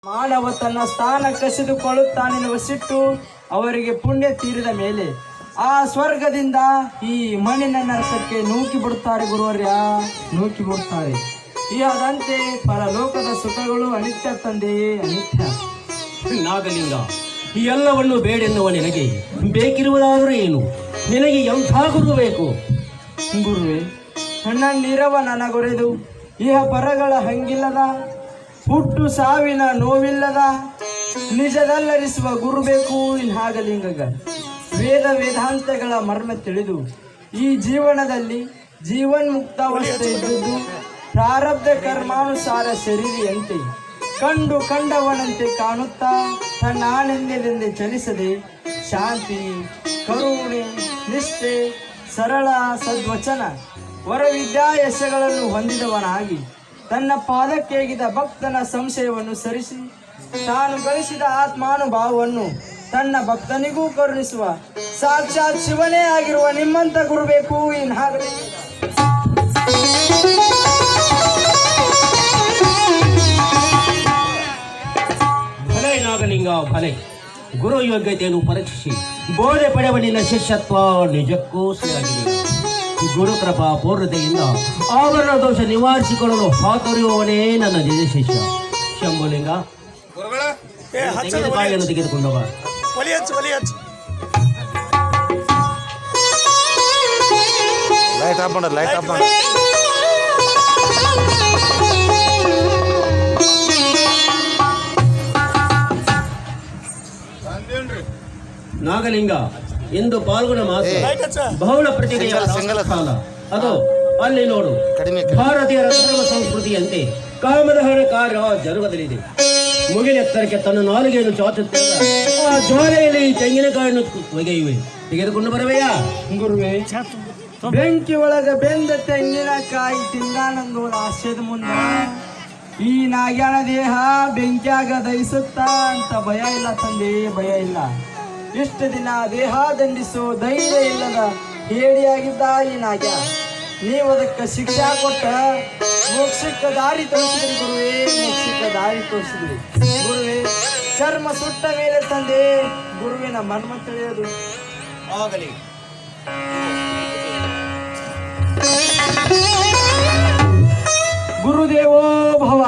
ಮಾನವ ತನ್ನ ಸ್ಥಾನ ಕಸಿದುಕೊಳ್ಳುತ್ತಾನೆನ್ನುವ ಸಿಟ್ಟು ಅವರಿಗೆ ಪುಣ್ಯ ತೀರಿದ ಮೇಲೆ ಆ ಸ್ವರ್ಗದಿಂದ ಈ ಮಣ್ಣಿನ ನರಕಕ್ಕೆ ನೂಕಿ ಬಿಡುತ್ತಾರೆ ಗುರುವರ್ಯ, ನೂಕಿ ಬಿಡುತ್ತಾರೆ. ಈ ಅದಂತೆ ಪರಲೋಕದ ಸುಖಗಳು ಅನಿತ್ಯ ತಂದೆಯೇ, ಅನಿತ್ಯ. ನಾಗಲಿಂಗ, ಈ ಎಲ್ಲವನ್ನು ಬೇಡೆನ್ನುವ ನಿನಗೆ ಬೇಕಿರುವುದಾದರೂ ಏನು? ನಿನಗೆ ಎಂಥ ಗುರು ಬೇಕು? ಗುರುವೇ, ನನ್ನಲ್ಲಿರವ ನನಗೊರೆದು ಇಹ ಪರಗಳ ಹಂಗಿಲ್ಲದ, ಹುಟ್ಟು ಸಾವಿನ ನೋವಿಲ್ಲದ ನಿಜದಲ್ಲರಿಸುವ ಗುರು ಬೇಕು ಇನ್ನಾಗಲಿಂಗಗ. ವೇದ ವೇದಾಂತಗಳ ಮರ್ಮ ತಿಳಿದು ಈ ಜೀವನದಲ್ಲಿ ಜೀವನ್ಮುಕ್ತಾವಸ್ಥೆ ಇದ್ದುದು ಪ್ರಾರಬ್ಧ ಕರ್ಮಾನುಸಾರ ಶರೀರಿಯಂತೆ ಕಂಡು ಕಂಡವನಂತೆ ಕಾಣುತ್ತಾ ತನ್ನ ಆನಂದದಿಂದ ಚಲಿಸದೆ ಶಾಂತಿ, ಕರುಣೆ, ನಿಷ್ಠೆ, ಸರಳ ಸದ್ವಚನ, ವರವಿದ್ಯಾ ಯಶಗಳನ್ನು ಹೊಂದಿದವನಾಗಿ ತನ್ನ ಪಾದಕ್ಕೇಗಿದ ಭಕ್ತನ ಸಂಶಯವನ್ನು ಸರಿಸಿ ತಾನು ಗಳಿಸಿದ ಆತ್ಮಾನುಭಾವವನ್ನು ತನ್ನ ಭಕ್ತನಿಗೂ ಕರುಣಿಸುವ ಸಾಕ್ಷಾತ್ ಶಿವನೇ ಆಗಿರುವ ನಿಮ್ಮಂತ ಗುರು ಬೇಕು ಇನ್ನಾಗಲಿ. ಭಲೆ ನಾಗಲಿಂಗ, ಭಲೆ. ಗುರು ಯೋಗ್ಯತೆಯನ್ನು ಪರೀಕ್ಷಿಸಿ ಬೋಧೆ ಪಡೆಯುವ ನಿನ್ನ ಶಿಷ್ಯತ್ವ ನಿಜಕ್ಕೂ ಸರಿಯಾಗಿದೆ. ಗುರು ಕೃಪಾ ಪೂರ್ಣತೆಯಿಂದ ಆವರಣ ದೋಷ ನಿವಾರಿಸಿಕೊಳ್ಳಲು ಹಾತೊರೆಯುವವನೇ ನನ್ನ ನಿಜ ಶಿಷ್ಯ ಶಂಭುಲಿಂಗ. ತೆಗೆದುಕೊಂಡು ತೆಗೆದುಕೊಂಡವ ಲೈಟ್ ಆಫ್ ಮಾಡ, ಲೈಟ್ ಆಫ್ ಮಾಡ. ನಾಗಲಿಂಗ, ಇಂದು ಪಾಲ್ಗೊನ ಮಾಸ ಬಹುಳ ಪ್ರತಿಭೆಯ ಕಾಲ. ಅದು ಅಲ್ಲಿ ನೋಡು, ಭಾರತೀಯರ ಧರ್ಮ ಸಂಸ್ಕೃತಿಯಂತೆ ಕಾಮದಹನ ಕಾರ್ಯ ಜರುಗದಲ್ಲಿದೆ. ಮುಗಿಲೆತ್ತರಕ್ಕೆ ತನ್ನ ನಾಲಿಗೆಯನ್ನು ಚಾಚುತ್ತಿರುವ ಆ ಜ್ವಾಲೆಯಲ್ಲಿ ತೆಂಗಿನಕಾಯನ್ನು ಒಗೆಯುವೆ. ತೆಗೆದುಕೊಂಡು ಬರವೆಯಾ? ಗುರುವೇ, ಬೆಂಕಿ ಒಳಗ ಬೆಂದ ತೆಂಗಿನಕಾಯಿ ತಿಂದಾನಂದೋಳ ಆಶಯದ ಮುಂದ ಈ ನಾಗ್ಯಾನ ದೇಹ ಬೆಂಕಿಯಾಗ ದಹಿಸುತ್ತಾ ಅಂತ ಭಯ ಇಲ್ಲ ತಂದೆ, ಭಯ ಇಲ್ಲ. ಇಷ್ಟು ದಿನ ದೇಹ ದಂಡಿಸೋ ಧೈರ್ಯ ಇಲ್ಲದ ಹೇಡಿಯಾಗಿದ್ದ ಈ ನಾಗ್ಯ, ನೀವು ಅದಕ್ಕೆ ಶಿಕ್ಷಾ ಕೊಟ್ಟ ಮೋಕ್ಷಕ್ಕೆ ದಾರಿ ತೋರಿಸಿದ್ರಿ ಗುರುವೇ, ಮೋಕ್ಷಕ್ಕೆ ದಾರಿ ತೋರಿಸಿದ್ರಿ ಗುರುವೇ. ಚರ್ಮ ಸುಟ್ಟ ಮೇಲೆ ತಂದೆ ಗುರುವಿನ ಮರ್ಮ ತಿಳಿಯೋದು ಆಗಲಿ. ಗುರುದೇವೋ ಭವ.